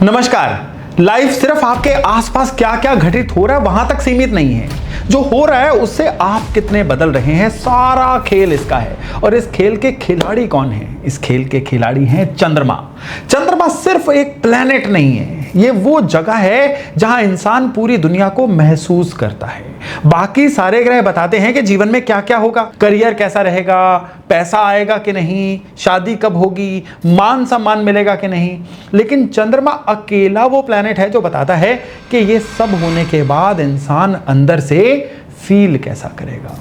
नमस्कार। लाइफ सिर्फ आपके आसपास क्या क्या घटित हो रहा है वहां तक सीमित नहीं है। जो हो रहा है उससे आप कितने बदल रहे हैं, सारा खेल इसका है। और इस खेल के खिलाड़ी कौन हैं? इस खेल के खिलाड़ी हैं चंद्रमा। चंद्रमा सिर्फ एक प्लेनेट नहीं है, ये वो जगह है जहां इंसान पूरी दुनिया को महसूस करता है। बाकी सारे ग्रह बताते हैं कि जीवन में क्या क्या होगा, करियर कैसा रहेगा, पैसा आएगा कि नहीं, शादी कब होगी, मान सम्मान मिलेगा कि नहीं। लेकिन चंद्रमा अकेला वो प्लेनेट है जो बताता है कि ये सब होने के बाद इंसान अंदर से फील कैसा करेगा।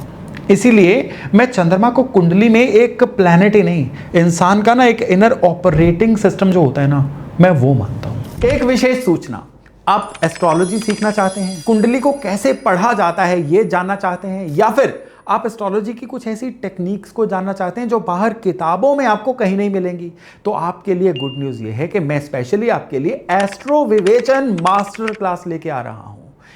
इसीलिए मैं चंद्रमा को कुंडली में एक प्लेनेट ही नहीं, इंसान का ना एक इनर ऑपरेटिंग सिस्टम जो होता है ना, मैं वो मानता हूं। एक विशेष सूचना, आप एस्ट्रोलॉजी सीखना चाहते हैं, कुंडली को कैसे पढ़ा जाता है ये जानना चाहते हैं, या फिर आप एस्ट्रोलॉजी की कुछ ऐसी टेक्निक्स को जानना चाहते हैं जो बाहर किताबों में आपको कहीं नहीं मिलेंगी, तो आपके लिए गुड न्यूज़ ये है कि मैं स्पेशली आपके लिए एस्ट्रो विवेचन मास्टर क्लास लेके आ रहा हूं।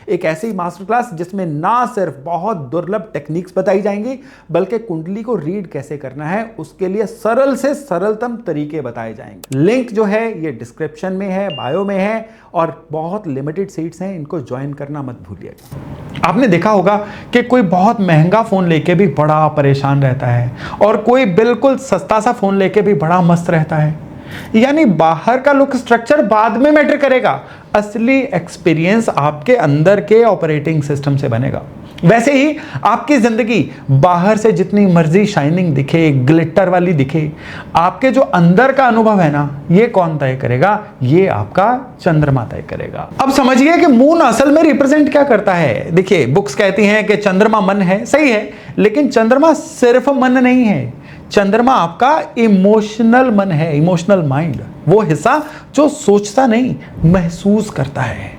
एक ऐसी मास्टर क्लास जिसमें ना सिर्फ बहुत दुर्लभ टेक्निक्स बताई जाएंगी, बल्कि कुंडली को रीड कैसे करना है उसके लिए सरल से सरलतम तरीके बताए जाएंगे। लिंक जो है ये डिस्क्रिप्शन में है, बायो में है, और बहुत लिमिटेड सीट्स हैं, इनको ज्वाइन करना मत भूलिएगा। आपने देखा होगा कि कोई बहुत महंगा फोन लेके भी बड़ा परेशान रहता है और कोई बिल्कुल सस्ता सा फोन लेके भी बड़ा मस्त रहता है। यानी बाहर का लुक स्ट्रक्चर बाद में मैटर करेगा, असली एक्सपीरियंस आपके अंदर के ऑपरेटिंग सिस्टम से बनेगा। वैसे ही आपकी जिंदगी बाहर से जितनी मर्जी शाइनिंग दिखे, ग्लिटर वाली दिखे, आपके जो अंदर का अनुभव है ना, ये कौन तय करेगा? ये आपका चंद्रमा तय करेगा। अब समझिए कि मून असल में रिप्रेजेंट क्या करता है। देखिए, बुक्स कहती हैं कि चंद्रमा मन है, सही है, लेकिन चंद्रमा सिर्फ मन नहीं है। चंद्रमा आपका इमोशनल मन है, इमोशनल माइंड, वो हिस्सा जो सोचता नहीं, महसूस करता है।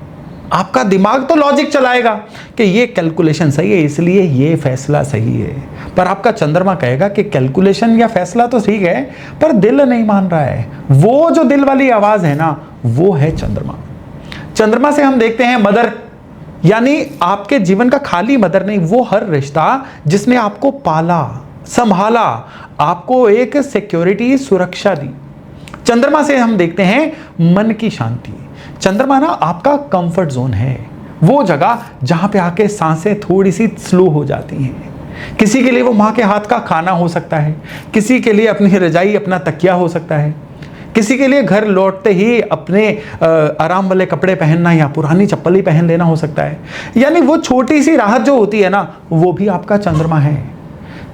आपका दिमाग तो लॉजिक चलाएगा कि ये कैलकुलेशन सही है इसलिए ये फैसला सही है, पर आपका चंद्रमा कहेगा कि कैलकुलेशन या फैसला तो ठीक है पर दिल नहीं मान रहा है। वो जो दिल वाली आवाज है ना, वो है चंद्रमा। चंद्रमा से हम देखते हैं मदर, यानी आपके जीवन का खाली मदर नहीं, वो हर रिश्ता जिसने आपको पाला, संभाला, आपको एक सिक्योरिटी, सुरक्षा दी। चंद्रमा से हम देखते हैं मन की शांति। चंद्रमा ना आपका कंफर्ट जोन है, वो जगह जहां पे आके सांसें थोड़ी सी स्लो हो जाती हैं। किसी के लिए वो माँ के हाथ का खाना हो सकता है, किसी के लिए अपनी रजाई, अपना तकिया हो सकता है, किसी के लिए घर लौटते ही अपने आराम वाले कपड़े पहनना या पुरानी चप्पल ही पहन लेना हो सकता है। यानी वो छोटी सी राहत जो होती है ना, वो भी आपका चंद्रमा है।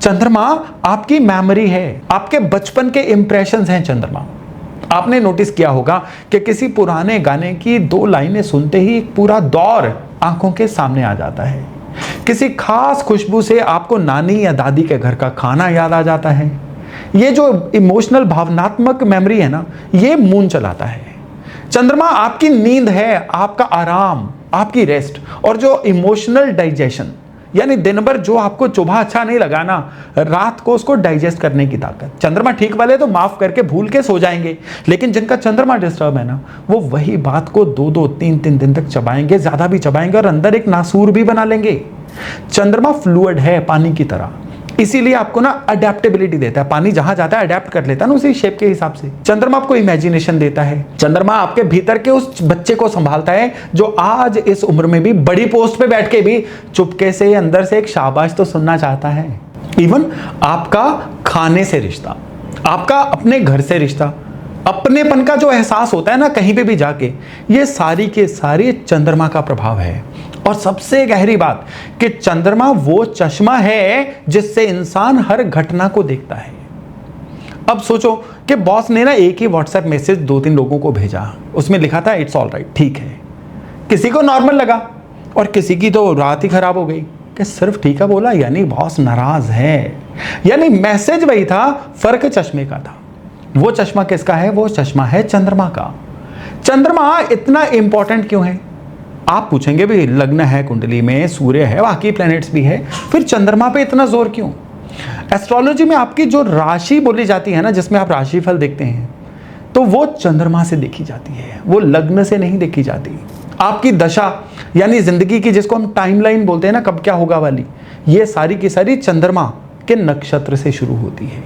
चंद्रमा आपकी मेमोरी है, आपके बचपन के इंप्रेशंस हैं चंद्रमा। आपने नोटिस किया होगा कि किसी पुराने गाने की 2 लाइनें सुनते ही एक पूरा दौर आंखों के सामने आ जाता है। किसी खास खुशबू से आपको नानी या दादी के घर का खाना याद आ जाता है। ये जो इमोशनल, भावनात्मक मेमोरी है ना, ये मून चलाता है। चंद्रमा आपकी नींद है, आपका आराम, आपकी रेस्ट, और जो इमोशनल डाइजेशन, यानी दिन भर जो आपको चुभा अच्छा नहीं लगा ना, रात को उसको डाइजेस्ट करने की ताकत। चंद्रमा ठीक वाले तो माफ करके भूल के सो जाएंगे, लेकिन जिनका चंद्रमा डिस्टर्ब है ना, वो वही बात को 2-2, 3-3 दिन तक चबाएंगे, ज्यादा भी चबाएंगे और अंदर एक नासूर भी बना लेंगे। चंद्रमा फ्लूइड है, पानी की तरह, इसीलिए आपको ना अडेप्टेबिलिटी देता है। पानी जहां जाता है अडेप्ट कर लेता है ना उसी शेप के हिसाब से। चंद्रमा आपको इमेजिनेशन देता है। चंद्रमा आपके भीतर के उस बच्चे को संभालता है जो आज इस उम्र में भी बड़ी पोस्ट पे बैठ के भी चुपके से अंदर से एक शाबाश तो सुनना चाहता है। इवन आपका खाने से रिश्ता, आपका अपने घर से रिश्ता, अपनेपन का जो एहसास होता है ना कहीं पे भी जाके, ये सारी के सारी चंद्रमा का प्रभाव है। और सबसे गहरी बात कि चंद्रमा वो चश्मा है जिससे इंसान हर घटना को देखता है। अब सोचो कि बॉस ने ना एक ही व्हाट्सएप मैसेज 2-3 लोगों को भेजा, उसमें लिखा था इट्स ऑल राइट, ठीक है। किसी को नॉर्मल लगा और किसी की तो रात ही खराब हो गई कि सिर्फ ठीक है बोला, यानी बॉस नाराज है। यानी मैसेज वही था, फर्क चश्मे का था। वो चश्मा किसका है? वो चश्मा है चंद्रमा का। चंद्रमा इतना इंपॉर्टेंट क्यों है? आप पूछेंगे भी, लग्न है कुंडली में, सूर्य है, बाकी प्लैनेट्स भी है, फिर चंद्रमा पे इतना जोर क्यों? एस्ट्रोलॉजी में आपकी जो राशि बोली जाती है ना, जिसमें आप राशिफल देखते हैं, तो वो चंद्रमा से देखी जाती है, वो लग्न से नहीं देखी जाती। आपकी दशा, यानी जिंदगी की जिसको हम टाइमलाइन बोलते हैं ना, कब क्या होगा वाली, ये सारी की सारी चंद्रमा के नक्षत्र से शुरू होती है।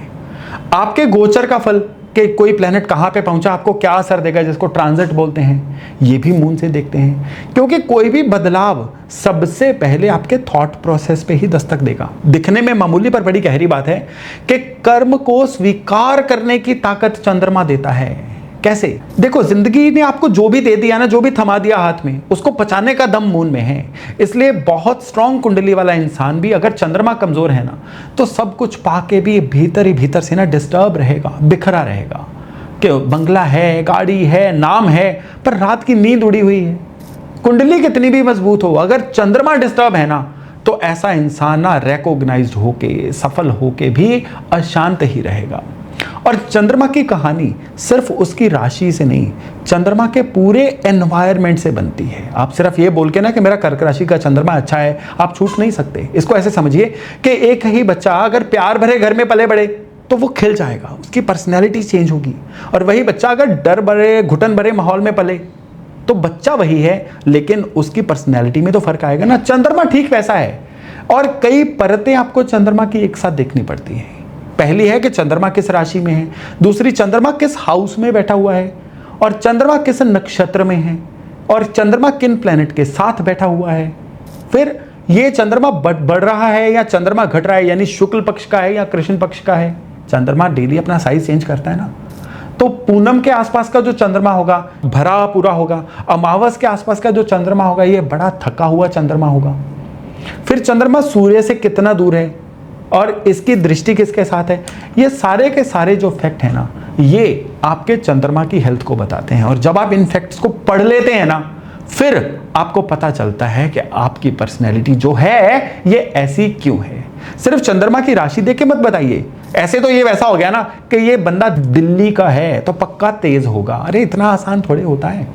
आपके गोचर का फल, कि कोई प्लैनेट कहाँ पे पहुंचा, आपको क्या असर देगा, जिसको ट्रांजिट बोलते हैं, ये भी मून से देखते हैं। क्योंकि कोई भी बदलाव सबसे पहले आपके थॉट प्रोसेस पे ही दस्तक देगा। दिखने में मामूली पर बड़ी गहरी बात है कि कर्म को स्वीकार करने की ताकत चंद्रमा देता है। कैसे? देखो, जिंदगी ने आपको जो भी दे दिया ना, जो भी थमा दिया हाथ में, उसको पचाने का दम मून में है। इसलिए बहुत स्ट्रांग कुंडली वाला इंसान भी अगर चंद्रमा कमजोर है ना, तो सब कुछ पाके भी भीतर ही भीतर से ना डिस्टर्ब रहेगा, बिखरा रहेगा। कि बंगला है, गाड़ी है, नाम है, पर रात की नींद उड़ी हुई है। कुंडली कितनी भी मजबूत हो, अगर चंद्रमा डिस्टर्ब है ना, तो ऐसा इंसान ना रिकॉग्नाइज्ड होके, सफल होके भी अशांत ही रहेगा। और चंद्रमा की कहानी सिर्फ उसकी राशि से नहीं, चंद्रमा के पूरे एनवायरनमेंट से बनती है। आप सिर्फ ये बोल के ना कि मेरा कर्क राशि का चंद्रमा अच्छा है, आप छूट नहीं सकते। इसको ऐसे समझिए कि एक ही बच्चा अगर प्यार भरे घर में पले बड़े तो वो खिल जाएगा, उसकी पर्सनैलिटी चेंज होगी। और वही बच्चा अगर डर भरे, घुटन भरे माहौल में पले तो बच्चा वही है, लेकिन उसकी पर्सनैलिटी में तो फर्क आएगा ना। चंद्रमा ठीक वैसा है। और कई परतें आपको चंद्रमा की एक साथ देखनी पड़ती हैं। पहली है कि चंद्रमा किस राशि में है, दूसरी चंद्रमा किस हाउस में बैठा हुआ है, और चंद्रमा किस नक्षत्र में है, और चंद्रमा किन प्लैनेट के साथ बैठा हुआ है। फिर ये चंद्रमा बढ़ रहा है या चंद्रमा घट रहा है, यानी शुक्ल पक्ष का है या कृष्ण पक्ष का है। चंद्रमा डेली अपना साइज चेंज करता है ना। तो पूनम के आसपास का जो चंद्रमा होगा भरा पूरा होगा, अमावस के आसपास का जो चंद्रमा होगा ये बड़ा थका हुआ चंद्रमा होगा। फिर चंद्रमा सूर्य से कितना दूर है और इसकी दृष्टि किसके साथ है, ये सारे के सारे जो फैक्ट है ना, ये आपके चंद्रमा की हेल्थ को बताते हैं। और जब आप इन फैक्ट्स को पढ़ लेते हैं ना, फिर आपको पता चलता है कि आपकी पर्सनैलिटी जो है ये ऐसी क्यों है। सिर्फ चंद्रमा की राशि देख के मत बताइए, ऐसे तो ये वैसा हो गया ना कि ये बंदा दिल्ली का है तो पक्का तेज होगा। अरे इतना आसान थोड़े होता है।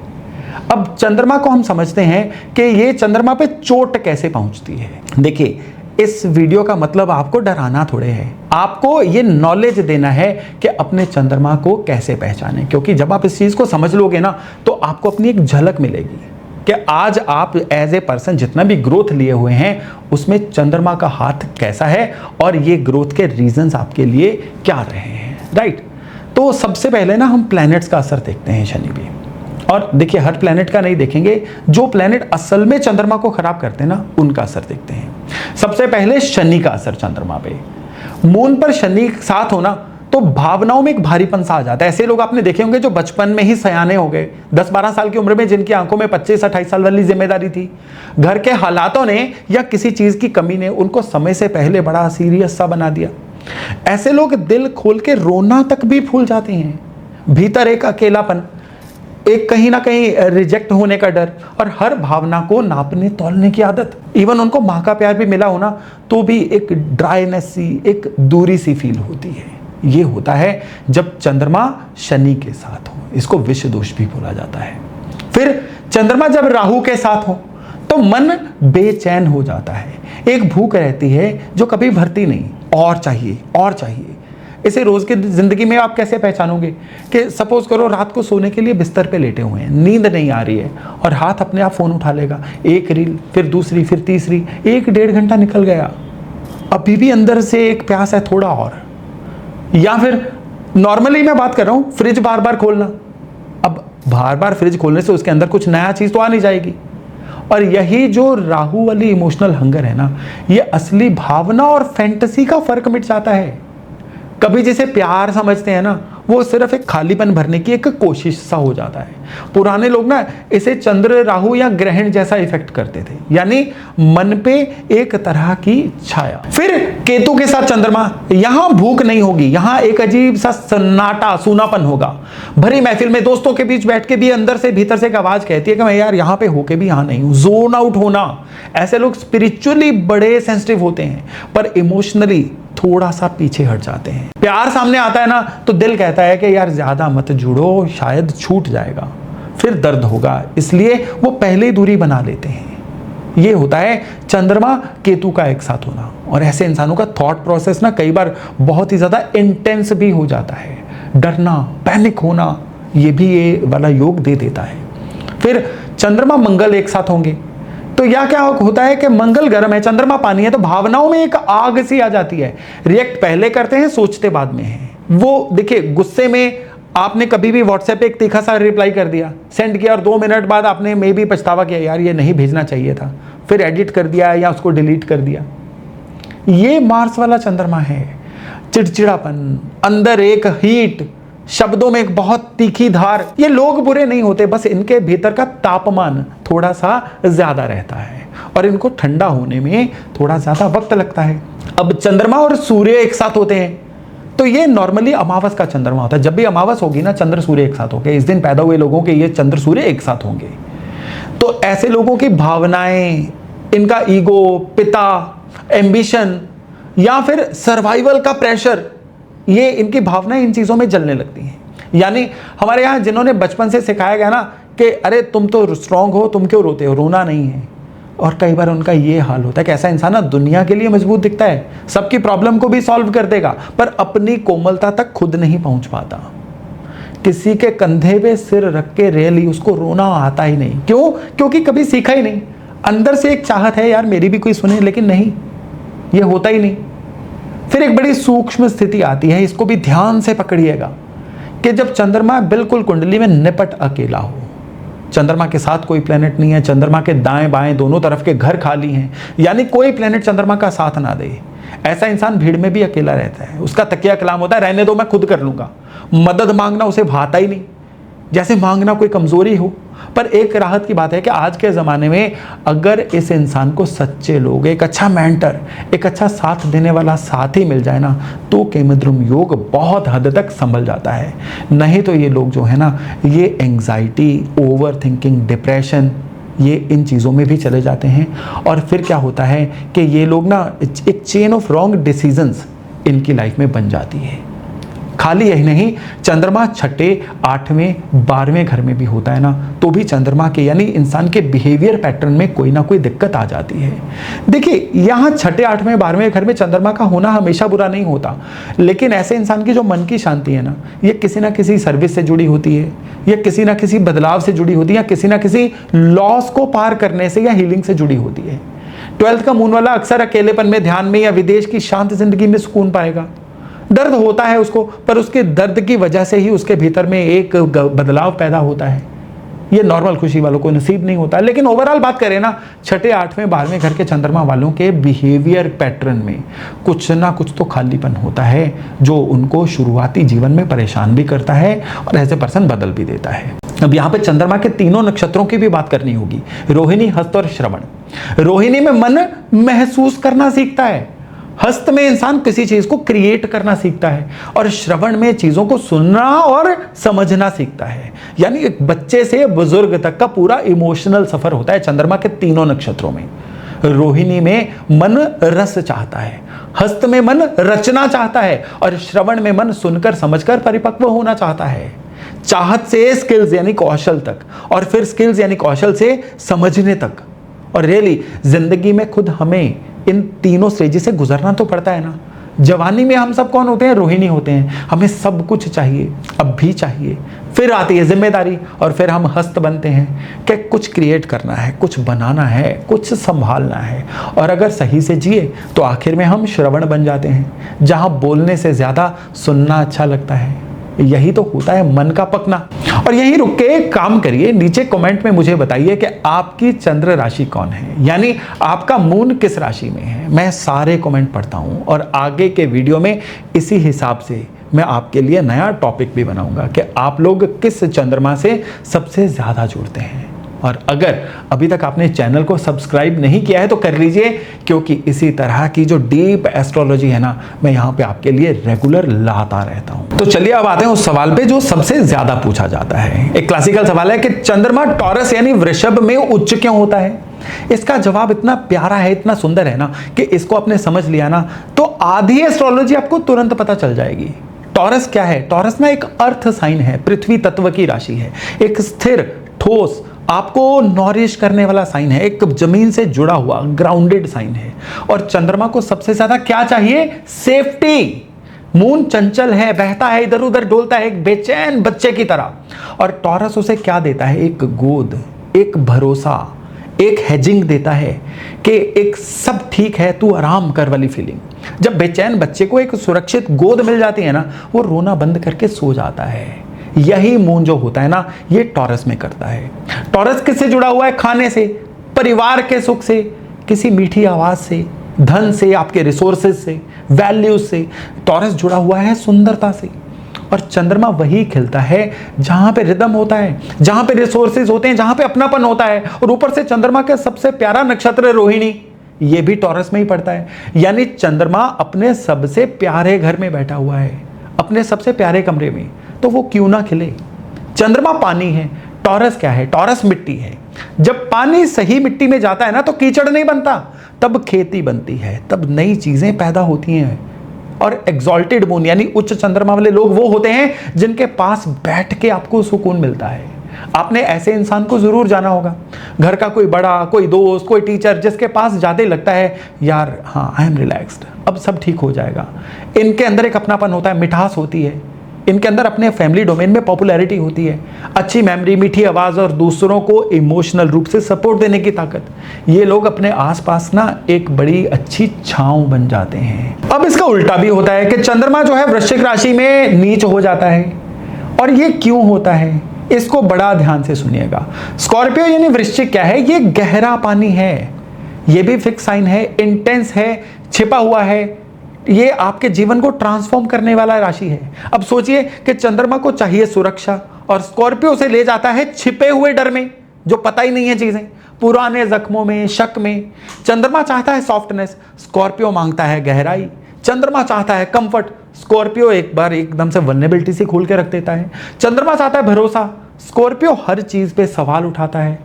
अब चंद्रमा को हम समझते हैं कि ये चंद्रमा पे चोट कैसे पहुंचती है। देखिए, इस वीडियो का मतलब आपको डराना थोड़े है, आपको ये नॉलेज देना है कि अपने चंद्रमा को कैसे पहचानें। क्योंकि जब आप इस चीज को समझ लोगे ना, तो आपको अपनी एक झलक मिलेगी कि आज आप एज ए पर्सन जितना भी ग्रोथ लिए हुए हैं उसमें चंद्रमा का हाथ कैसा है और ये ग्रोथ के रीजंस आपके लिए क्या रहे हैं। राइट। तो सबसे पहले ना हम प्लैनेट्स का असर देखते हैं, शनि भी। और देखिए, हर प्लैनेट का नहीं देखेंगे, जो प्लैनेट असल में चंद्रमा को खराब करते हैं ना, उनका असर देखते हैं। सबसे पहले शनि का असर चंद्रमा पे। मून पर शनि साथ होना तो भावनाओं में एक भारीपन सा आ जाता है। ऐसे लोग आपने देखे होंगे जो बचपन में ही सयाने हो गए, 10-12 साल की उम्र में, जिनकी आंखों में 25-28 साल वाली जिम्मेदारी थी। घर के हालातों ने या किसी चीज की कमी ने उनको समय से पहले बड़ा सीरियस सा बना दिया। ऐसे लोग दिल खोल के रोना तक भी भूल जाते हैं। भीतर एक अकेलापन, एक कहीं ना कहीं रिजेक्ट होने का डर, और हर भावना को नापने तौलने की आदत। इवन उनको माँ का प्यार भी मिला होना तो भी एक ड्राइनेस सी, एक दूरी सी फील होती है। ये होता है जब चंद्रमा शनि के साथ हो। इसको विष दोष भी बोला जाता है। फिर चंद्रमा जब राहु के साथ हो तो मन बेचैन हो जाता है। एक भूख रहती है जो कभी भरती नहीं, और चाहिए और चाहिए। इसे रोज की जिंदगी में आप कैसे पहचानोगे कि सपोज करो रात को सोने के लिए बिस्तर पे लेटे हुए हैं, नींद नहीं आ रही है, और हाथ अपने आप फोन उठा लेगा, एक रील, फिर दूसरी, फिर तीसरी, 1-1.5 घंटा निकल गया, अभी भी अंदर से एक प्यास है थोड़ा और। या फिर नॉर्मली मैं बात कर रहा हूं, फ्रिज बार बार खोलना। अब बार बार फ्रिज खोलने से उसके अंदर कुछ नया चीज तो आ नहीं जाएगी। और यही जो राहु वाली इमोशनल हंगर है ना, ये असली भावना और फैंटेसी का फर्क मिट जाता है। कभी जिसे प्यार समझते हैं ना, वो सिर्फ एक खालीपन भरने की एक कोशिश सा हो जाता है। पुराने लोग ना इसे चंद्र राहु या ग्रहण जैसा इफेक्ट करते थे, यानी मन पे एक तरह की छाया। फिर केतु के साथ चंद्रमा, यहां भूख नहीं होगी, यहां एक अजीब सा सन्नाटा, सूनापन होगा। भरी महफिल में दोस्तों के बीच बैठ के भी अंदर से भीतर से एक आवाज कहती है कि मैं यार यहां पे होके भी यहां नहीं हूं। जोन आउट होना। ऐसे लोग स्पिरिचुअली बड़े सेंसिटिव होते हैं, पर इमोशनली थोड़ा सा पीछे हट जाते हैं। प्यार सामने आता है ना तो दिल कहता है कि यार ज्यादा मत जुड़ो, शायद छूट जाएगा, फिर दर्द होगा, इसलिए वो पहले ही दूरी बना लेते हैं। ये होता है चंद्रमा केतु का एक साथ होना। और ऐसे इंसानों का थॉट प्रोसेस ना कई बार बहुत ही ज्यादा इंटेंस भी हो जाता है। डरना, पैनिक होना, ये भी ये वाला योग दे देता है। फिर चंद्रमा मंगल एक साथ होंगे तो या क्या होता है कि मंगल गर्म है, चंद्रमा पानी है, तो भावनाओं में एक आग सी आ जाती है। रिएक्ट पहले करते हैं, सोचते बाद में हैं। वो देखिए, गुस्से में आपने कभी भी व्हाट्सएप पे एक तीखा सा रिप्लाई कर दिया, सेंड किया, और 2 मिनट बाद आपने मे भी पछतावा किया, यार ये नहीं भेजना चाहिए था, फिर एडिट कर दिया या उसको डिलीट कर दिया। ये मार्स वाला चंद्रमा है। चिड़चिड़ापन, अंदर एक हीट, शब्दों में एक बहुत तीखी धार। ये लोग बुरे नहीं होते, बस इनके भीतर का तापमान थोड़ा सा ज्यादा रहता है और इनको ठंडा होने में थोड़ा ज्यादा वक्त लगता है। अब चंद्रमा और सूर्य एक साथ होते हैं तो ये नॉर्मली अमावस का चंद्रमा होता है। जब भी अमावस होगी ना, चंद्र सूर्य एक साथ होंगे। इस दिन पैदा हुए लोगों के ये चंद्र सूर्य एक साथ होंगे। तो ऐसे लोगों की भावनाएं, इनका ईगो, पिता, एम्बिशन या फिर सर्वाइवल का प्रेशर, ये इनकी भावनाएं इन चीजों में जलने लगती हैं। यानी हमारे यहाँ जिन्होंने बचपन से सिखाया गया ना कि अरे तुम तो स्ट्रांग हो, तुम क्यों रोते हो, रोना नहीं है। और कई बार उनका ये हाल होता है कि ऐसा इंसान ना दुनिया के लिए मजबूत दिखता है, सबकी प्रॉब्लम को भी सॉल्व कर देगा, पर अपनी कोमलता तक खुद नहीं पहुंच पाता। किसी के कंधे पे सिर रख के रियली उसको रोना आता ही नहीं। क्यों? क्योंकि कभी सीखा ही नहीं। अंदर से एक चाहत है, यार मेरी भी कोई सुने, लेकिन नहीं, ये होता ही नहीं। फिर एक बड़ी सूक्ष्म स्थिति आती है, इसको भी ध्यान से पकड़िएगा, कि जब चंद्रमा बिल्कुल कुंडली में निपट अकेला हो, चंद्रमा के साथ कोई प्लेनेट नहीं है, चंद्रमा के दाएं बाएं दोनों तरफ के घर खाली हैं, यानी कोई प्लेनेट चंद्रमा का साथ ना दे, ऐसा इंसान भीड़ में भी अकेला रहता है। उसका तकिया कलाम होता है, रहने दो मैं खुद कर लूंगा। मदद मांगना उसे भाता ही नहीं, जैसे मांगना कोई कमजोरी हो। पर एक राहत की बात है कि आज के ज़माने में अगर इस इंसान को सच्चे लोग, एक अच्छा मेंटर, एक अच्छा साथ देने वाला साथी मिल जाए ना, तो केमिद्रुम योग बहुत हद तक संभल जाता है। नहीं तो ये लोग जो है ना, ये एंग्जाइटी, ओवर थिंकिंग, डिप्रेशन, ये इन चीज़ों में भी चले जाते हैं। और फिर क्या होता है कि ये लोग ना एक चेन ऑफ रॉन्ग डिसीजंस इनकी लाइफ में बन जाती है। खाली यही नहीं, चंद्रमा 6, 8वें, 12वें घर में भी होता है ना, तो भी चंद्रमा के यानी इंसान के बिहेवियर पैटर्न में कोई ना कोई दिक्कत आ जाती है। देखिए, यहाँ 6, 8वें, 12वें घर में चंद्रमा का होना हमेशा बुरा नहीं होता, लेकिन ऐसे इंसान की जो मन की शांति है ना, ये किसी ना किसी सर्विस से जुड़ी होती है, या किसी ना किसी बदलाव से जुड़ी होती है, या किसी ना किसी लॉस को पार करने से या हीलिंग से जुड़ी होती है। 12th का मून वाला अक्सर अकेलेपन में, ध्यान में या विदेश की शांत जिंदगी में सुकून पाएगा। दर्द होता है उसको, पर उसके दर्द की वजह से ही उसके भीतर में एक बदलाव पैदा होता है। ये नॉर्मल खुशी वालों को नसीब नहीं होता। लेकिन ओवरऑल बात करें ना, 6, 8वें, 12वें घर के चंद्रमा वालों के बिहेवियर पैटर्न में कुछ ना कुछ तो खालीपन होता है, जो उनको शुरुआती जीवन में परेशान भी करता है और ऐसे पर्सन बदल भी देता है। अब यहाँ पे चंद्रमा के 3 नक्षत्रों की भी बात करनी होगी, रोहिणी, हस्त और श्रवण। रोहिणी में मन महसूस करना सीखता है, हस्त में इंसान किसी चीज को क्रिएट करना सीखता है, और श्रवण में चीजों को सुनना और समझना सीखता है। यानी एक बच्चे से बुजुर्ग तक का पूरा इमोशनल सफर होता है चंद्रमा के 3 नक्षत्रों में। रोहिणी में मन रस चाहता है, हस्त में मन रचना चाहता है, और श्रवण में मन सुनकर समझकर परिपक्व होना चाहता है। चाहत से स्किल्स यानी कौशल तक, और फिर स्किल्स यानी कौशल से समझने तक। और रियली जिंदगी में खुद हमें इन 3 स्टेजेस से गुजरना तो पड़ता है ना। जवानी में हम सब कौन होते हैं? रोहिणी होते हैं। हमें सब कुछ चाहिए, अब भी चाहिए। फिर आती है जिम्मेदारी, और फिर हम हस्त बनते हैं कि कुछ क्रिएट करना है, कुछ बनाना है, कुछ संभालना है। और अगर सही से जिए तो आखिर में हम श्रवण बन जाते हैं, जहां बोलने से ज्यादा सुनना अच्छा लगता है। यही तो होता है मन का पकना। और यहीं रुक के एक काम करिए, नीचे कमेंट में मुझे बताइए कि आपकी चंद्र राशि कौन है, यानी आपका मून किस राशि में है। मैं सारे कमेंट पढ़ता हूं, और आगे के वीडियो में इसी हिसाब से मैं आपके लिए नया टॉपिक भी बनाऊंगा कि आप लोग किस चंद्रमा से सबसे ज्यादा जुड़ते हैं। और अगर अभी तक आपने चैनल को सब्सक्राइब नहीं किया है तो कर लीजिए, क्योंकि इसी तरह की जो डीप एस्ट्रोलॉजी है ना, मैं यहाँ पे आपके लिए रेगुलर लाता रहता हूँ। तो चलिए अब आते हैं उस सवाल पे जो सबसे ज्यादा पूछा जाता है। एक क्लासिकल सवाल है कि चंद्रमा टॉरस यानी वृषभ में उच्च क्यों होता है। इसका जवाब इतना प्यारा है, इतना सुंदर है ना, कि इसको आपने समझ लिया ना तो आधी एस्ट्रोलॉजी आपको तुरंत पता चल जाएगी। टॉरस क्या है? टॉरस ना एक अर्थ साइन है, पृथ्वी तत्व की राशि है, एक स्थिर, ठोस, आपको नॉरिश करने वाला साइन है, एक जमीन से जुड़ा हुआ ग्राउंडेड साइन है। और चंद्रमा को सबसे ज्यादा क्या चाहिए? सेफ्टी। मून चंचल है, बहता है, इधर उधर डोलता है, एक बेचैन बच्चे की तरह। और टॉरस उसे क्या देता है? एक गोद, एक भरोसा, एक हेजिंग देता है कि एक सब ठीक है, तू आराम कर वाली फीलिंग। जब बेचैन बच्चे को एक सुरक्षित गोद मिल जाती है ना, वो रोना बंद करके सो जाता है। यही मून जो होता है ना, ये टॉरस में करता है। टॉरस किससे जुड़ा हुआ है? खाने से, परिवार के सुख से, किसी मीठी आवाज से, धन से, आपके रिसोर्सेज से, वैल्यूज से। टॉरस जुड़ा हुआ है सुंदरता से। और चंद्रमा वही खिलता है जहां पे रिदम होता है, जहां पे रिसोर्सेज होते हैं, जहां पे अपनापन होता है। और ऊपर से चंद्रमा का सबसे प्यारा नक्षत्र रोहिणी, ये भी टॉरस में ही पड़ता है। यानी चंद्रमा अपने सबसे प्यारे घर में बैठा हुआ है, अपने सबसे प्यारे कमरे में, तो वो क्यों ना खिले। चंद्रमा पानी है, टॉरस क्या है? टॉरस मिट्टी है। जब पानी सही मिट्टी में जाता है ना, तो कीचड़ नहीं बनता, तब खेती बनती है, तब नई चीजें पैदा होती हैं। और एग्जॉल्टेड मून यानी उच्च चंद्रमा वाले लोग वो होते हैं जिनके पास बैठ के आपको सुकून मिलता है। आपने ऐसे इंसान को जरूर जाना होगा, घर का कोई बड़ा, कोई दोस्त, कोई टीचर, जिसके पास ज्यादा लगता है यार हाँ आई एम रिलैक्स्ड, अब सब ठीक हो जाएगा। इनके अंदर एक अपनापन होता है, मिठास होती है, इनके अंदर अपने फैमिली डोमेन में पॉपुलैरिटी होती है, अच्छी मेमोरी, मीठी आवाज और दूसरों को इमोशनल रूप से सपोर्ट देने की ताकत। ये लोग अपने आसपास ना एक बड़ी अच्छी छांव बन जाते हैं। अब इसका उल्टा भी होता है कि चंद्रमा जो है वृश्चिक राशि में नीच हो जाता है। और ये क्यों होता है, इसको बड़ा ध्यान से सुनिएगा। स्कॉर्पियो यानी वृश्चिक क्या है? ये गहरा पानी है, ये भी फिक्स साइन है, इंटेंस है, छिपा हुआ है। ये आपके जीवन को ट्रांसफॉर्म करने वाला राशि है। अब सोचिए कि चंद्रमा को चाहिए सुरक्षा, और स्कॉर्पियो से ले जाता है छिपे हुए डर में, जो पता ही नहीं है चीजें, पुराने जख्मों में, शक में। चंद्रमा चाहता है सॉफ्टनेस, स्कॉर्पियो मांगता है गहराई। चंद्रमा चाहता है कंफर्ट, स्कॉर्पियो एक बार एकदम से वल्नरेबिलिटी से खोल के रख देता है। चंद्रमा चाहता है भरोसा, स्कॉर्पियो हर चीज पे सवाल उठाता है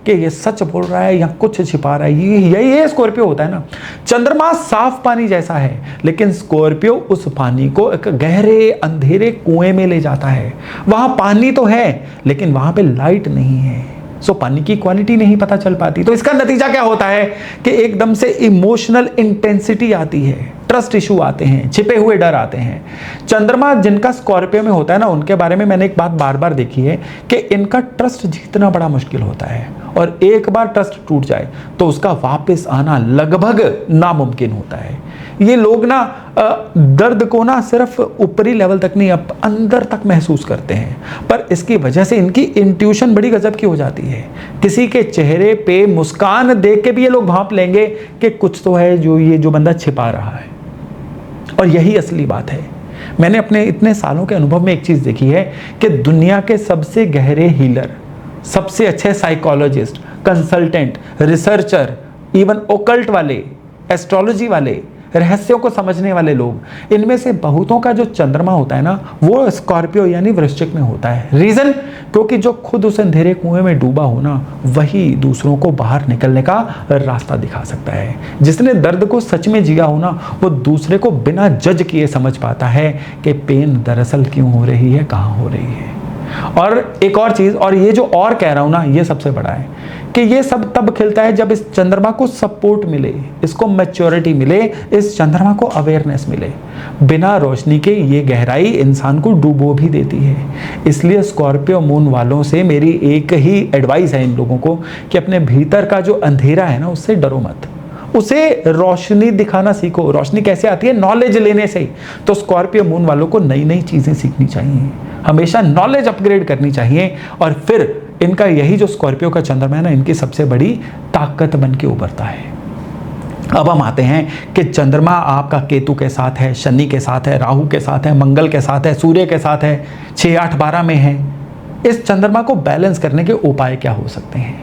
कि ये सच बोल रहा है या कुछ छिपा रहा है। ये स्कॉर्पियो होता है ना। चंद्रमा साफ पानी जैसा है, लेकिन स्कॉर्पियो उस पानी को एक गहरे अंधेरे कुएं में ले जाता है। वहां पानी तो है, लेकिन वहां पे लाइट नहीं है, सो पानी की क्वालिटी नहीं पता चल पाती। तो इसका नतीजा क्या होता है कि एकदम से इमोशनल इंटेंसिटी आती है, ट्रस्ट इशू आते हैं, छिपे हुए डर आते हैं। चंद्रमा जिनका स्कॉर्पियो में होता है ना, उनके बारे में मैंने एक बात बार बार देखी है कि इनका ट्रस्ट जीतना बड़ा मुश्किल होता है, और एक बार ट्रस्ट टूट जाए तो उसका वापस आना लगभग नामुमकिन होता है। ये लोग ना दर्द को ना सिर्फ ऊपरी लेवल तक नहीं, अब अंदर तक महसूस करते हैं, पर इसकी वजह से इनकी इंट्यूशन बड़ी गजब की हो जाती है। किसी के चेहरे पे मुस्कान देख के भी ये लोग भांप लेंगे कि कुछ तो है जो ये जो बंदा छिपा रहा है। और यही असली बात है। मैंने अपने इतने सालों के अनुभव में एक चीज देखी है कि दुनिया के सबसे गहरे हीलर, सबसे अच्छे psychologist, consultant, researcher, even occult वाले, एस्ट्रोलॉजी वाले, रहस्यों को समझने वाले लोग, इनमें से बहुतों का जो चंद्रमा होता है ना, वो स्कॉर्पियो यानी वृश्चिक में होता है। रीजन, क्योंकि जो खुद उस अंधेरे कुएं में डूबा हो ना, वही दूसरों को बाहर निकलने का रास्ता दिखा सकता है। जिसने दर्द को सच में जिया हो ना, वो दूसरे को बिना जज किए समझ पाता है कि पेन दरअसल क्यों हो रही है, कहाँ हो रही है। और एक और चीज, और ये जो और कह रहा हूं ना, ये सबसे बड़ा है कि ये सब तब खिलता है जब इस चंद्रमा को सपोर्ट मिले, इसको मैच्योरिटी मिले, इस चंद्रमा को अवेयरनेस मिले। बिना रोशनी के ये गहराई इंसान को डूबो भी देती है। इसलिए स्कॉर्पियो मून वालों से मेरी एक ही एडवाइस है इन लोगों को कि अपने भीतर का जो अंधेरा है ना, उससे डरो मत, उसे रोशनी दिखाना सीखो। रोशनी कैसे आती है? नॉलेज लेने से। तो स्कॉर्पियो मून वालों को नई नई चीजें सीखनी चाहिए, हमेशा नॉलेज अपग्रेड करनी चाहिए, और फिर इनका यही जो स्कॉर्पियो का चंद्रमा है ना, इनकी सबसे बड़ी ताकत बन के उभरता है। अब हम आते हैं कि चंद्रमा आपका केतु के साथ है, शनि के साथ है, राहु के साथ है, मंगल के साथ है, सूर्य के साथ है, 6, 8, 12 में है। इस चंद्रमा को बैलेंस करने के उपाय क्या हो सकते हैं?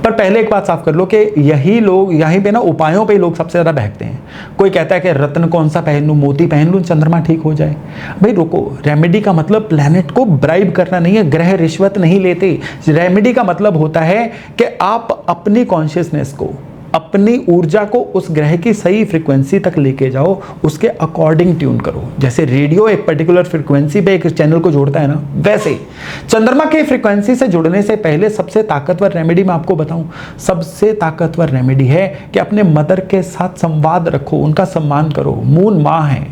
पर पहले एक बात साफ कर लो कि यही लोग यहीं पे ना उपायों पे लोग सबसे ज्यादा बहकते हैं। कोई कहता है कि रत्न कौन सा पहन लूं, मोती पहन लूं, चंद्रमा ठीक हो जाए। भाई रुको, रेमेडी का मतलब प्लेनेट को ब्राइब करना नहीं है, ग्रह रिश्वत नहीं लेते। रेमेडी का मतलब होता है कि आप अपनी कॉन्शियसनेस को, अपनी ऊर्जा को उस ग्रह की सही फ्रीक्वेंसी तक लेके जाओ, उसके अकॉर्डिंग ट्यून करो। जैसे रेडियो एक पर्टिकुलर फ्रीक्वेंसी पे एक चैनल को जोड़ता है ना, वैसे चंद्रमा के फ्रीक्वेंसी से जुड़ने से पहले सबसे ताकतवर रेमेडी मैं आपको बताऊं, सबसे ताकतवर रेमेडी है कि अपने मदर के साथ संवाद रखो, उनका सम्मान करो। मून माँ है,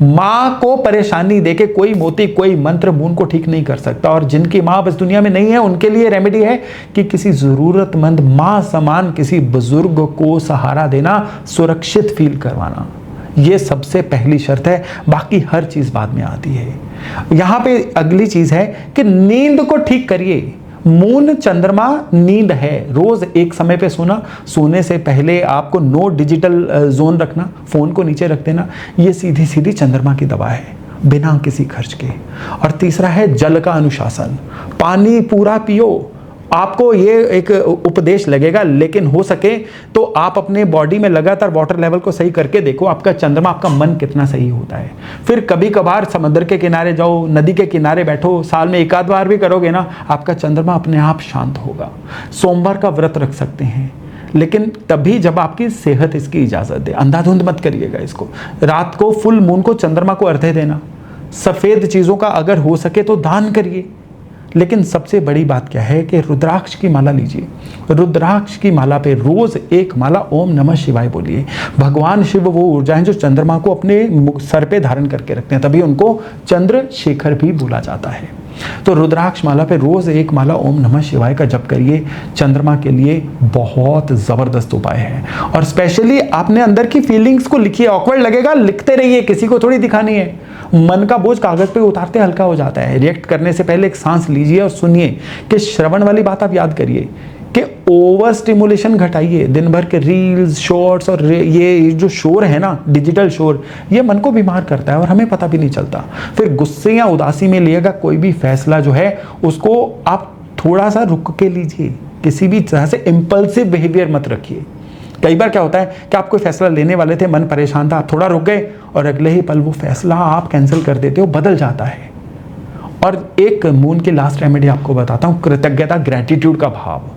माँ को परेशानी देके कोई मोती, कोई मंत्र मून को ठीक नहीं कर सकता। और जिनकी माँ बस दुनिया में नहीं है, उनके लिए रेमेडी है कि किसी जरूरतमंद माँ समान किसी बुजुर्ग को सहारा देना, सुरक्षित फील करवाना। ये सबसे पहली शर्त है, बाकी हर चीज बाद में आती है। यहां पे अगली चीज है कि नींद को ठीक करिए। मून चंद्रमा नींद है, रोज एक समय पे सोना, सोने से पहले आपको नो डिजिटल जोन रखना, फोन को नीचे रख देना, ये सीधी सीधी चंद्रमा की दवा है बिना किसी खर्च के। और तीसरा है जल का अनुशासन, पानी पूरा पियो। आपको ये एक उपदेश लगेगा, लेकिन हो सके तो आप अपने बॉडी में लगातार वाटर लेवल को सही करके देखो, आपका चंद्रमा, आपका मन कितना सही होता है। फिर कभी कभार समुद्र के किनारे जाओ, नदी के किनारे बैठो, साल में एक आध बार भी करोगे ना, आपका चंद्रमा अपने आप शांत होगा। सोमवार का व्रत रख सकते हैं, लेकिन तभी जब आपकी सेहत इसकी इजाजत दे। अंधाधुंध मत करिएगा इसको। रात को फुल मून को चंद्रमा को अर्घ्य देना, सफेद चीजों का अगर हो सके तो दान करिए। लेकिन सबसे बड़ी बात क्या है कि रुद्राक्ष की माला लीजिए। रुद्राक्ष की माला पे रोज एक माला ओम नमः शिवाय बोलिए। भगवान शिव वो ऊर्जा है जो चंद्रमा को अपने सर पे धारण करके रखते हैं, तभी उनको चंद्रशेखर भी बोला जाता है। तो रुद्राक्ष माला पे रोज एक माला ओम नमः शिवाय का जप करिए। चंद्रमा के लिए बहुत जबरदस्त उपाय है। और स्पेशली आपने अंदर की फीलिंग्स को लिखिए। ऑकवर्ड लगेगा, लिखते रहिए, किसी को थोड़ी दिखानी है। मन का बोझ कागज पे उतारते हल्का हो जाता है। रिएक्ट करने से पहले एक सांस लीजिए और सुनिए कि श्रवण वाली बात आप याद करिए कि ओवर स्टिमुलेशन घटाइए। दिन भर के रील्स, शॉर्ट्स और ये जो शोर है ना, डिजिटल शोर, ये मन को बीमार करता है और हमें पता भी नहीं चलता। फिर गुस्से या उदासी में लिएगा कोई भी फैसला जो है, उसको आप थोड़ा सा रुक के लीजिए। किसी भी तरह से इम्पल्सिव बिहेवियर मत रखिए। कई बार क्या होता है कि आप कोई फैसला लेने वाले थे, मन परेशान था, आप थोड़ा रुक गए और अगले ही पल वो फैसला आप कैंसिल कर देते हो, बदल जाता है। और एक मून की लास्ट रेमेडी आपको बताता हूँ, कृतज्ञता, ग्रैटिट्यूड का भाव।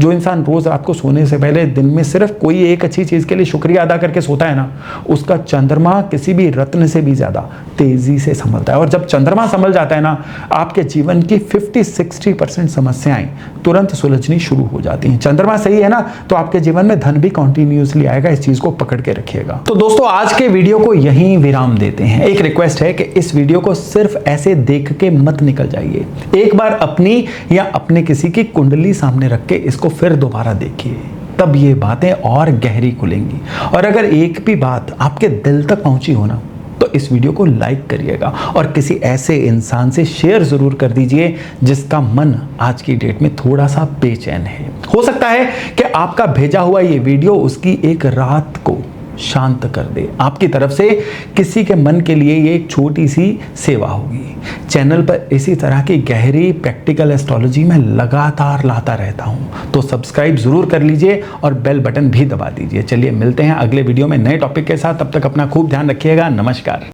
जो इंसान रोज रात को सोने से पहले दिन में सिर्फ कोई एक अच्छी चीज के लिए शुक्रिया अदा करके सोता है ना, उसका चंद्रमा किसी भी रत्न से भी ज्यादा तेजी से संभलता है। और जब चंद्रमा संभल जाता है ना, आपके जीवन की 50-60% समस्याएं तुरंत सुलझनी शुरू हो जाती हैं। चंद्रमा सही है ना, तो आपके जीवन में धन भी कॉन्टिन्यूसली आएगा। इस चीज को पकड़ के रखिएगा। तो दोस्तों, आज के वीडियो को यहीं विराम देते हैं। एक रिक्वेस्ट है कि इस वीडियो को सिर्फ ऐसे देख के मत निकल जाइए। एक बार अपनी या अपने किसी की कुंडली सामने रख के इसको फिर दोबारा देखिए, तब ये बातें और गहरी खुलेंगी। और अगर एक भी बात आपके दिल तक पहुंची हो ना, तो इस वीडियो को लाइक करिएगा और किसी ऐसे इंसान से शेयर जरूर कर दीजिए जिसका मन आज की डेट में थोड़ा सा बेचैन है। हो सकता है कि आपका भेजा हुआ ये वीडियो उसकी एक रात को शांत कर दे। आपकी तरफ से किसी के मन के लिए ये एक छोटी सी सेवा होगी। चैनल पर इसी तरह की गहरी प्रैक्टिकल एस्ट्रोलॉजी में लगातार लाता रहता हूं, तो सब्सक्राइब जरूर कर लीजिए और बेल बटन भी दबा दीजिए। चलिए मिलते हैं अगले वीडियो में नए टॉपिक के साथ। तब तक अपना खूब ध्यान रखिएगा। नमस्कार।